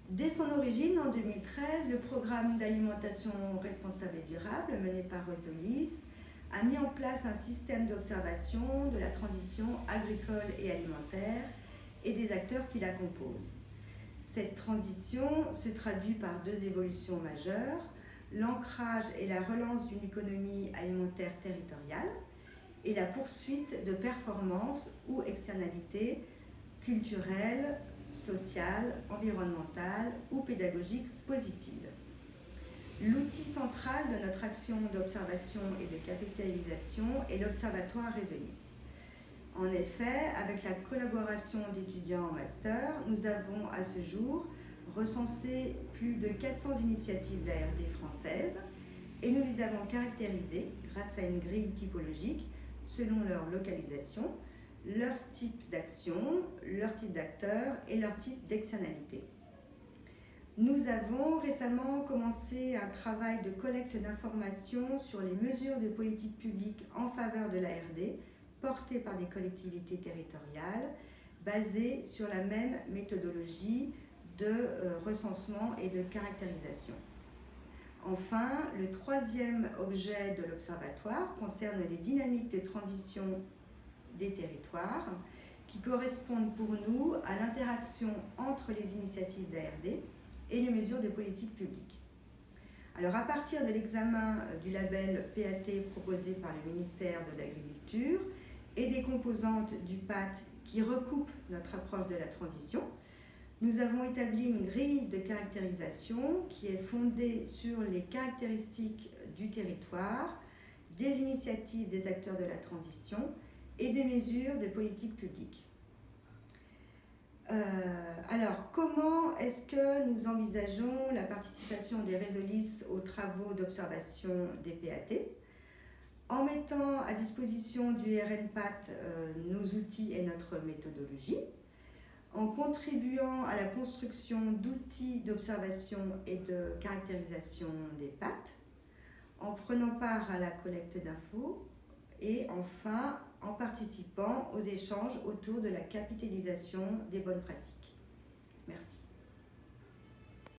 Dès son origine, en 2013, le programme d'alimentation responsable et durable mené par Resolis a mis en place un système d'observation de la transition agricole et alimentaire et des acteurs qui la composent. Cette transition se traduit par deux évolutions majeures, l'ancrage et la relance d'une économie alimentaire territoriale et la poursuite de performances ou externalités culturelles, sociales, environnementales ou pédagogiques positives. L'outil central de notre action d'observation et de capitalisation est l'Observatoire Resolis. En effet, avec la collaboration d'étudiants en master, nous avons à ce jour recensé plus de 400 initiatives d'ARD françaises et nous les avons caractérisées grâce à une grille typologique selon leur localisation, leur type d'action, leur type d'acteur et leur type d'externalité. Nous avons récemment commencé un travail de collecte d'informations sur les mesures de politique publique en faveur de l'ARD portées par des collectivités territoriales basées sur la même méthodologie de recensement et de caractérisation. Enfin, le troisième objet de l'Observatoire concerne les dynamiques de transition des territoires qui correspondent pour nous à l'interaction entre les initiatives d'ARD et les mesures de politique publique. Alors, à partir de l'examen du label PAT proposé par le ministère de l'Agriculture et des composantes du PAT qui recoupent notre approche de la transition, nous avons établi une grille de caractérisation qui est fondée sur les caractéristiques du territoire, des initiatives des acteurs de la transition et des mesures de politique publique. Alors, comment est-ce que nous envisageons la participation des Resolis aux travaux d'observation des PAT? En mettant à disposition du RNPAT nos outils et notre méthodologie, en contribuant à la construction d'outils d'observation et de caractérisation des PAT, en prenant part à la collecte d'infos et enfin en participant aux échanges autour de la capitalisation des bonnes pratiques.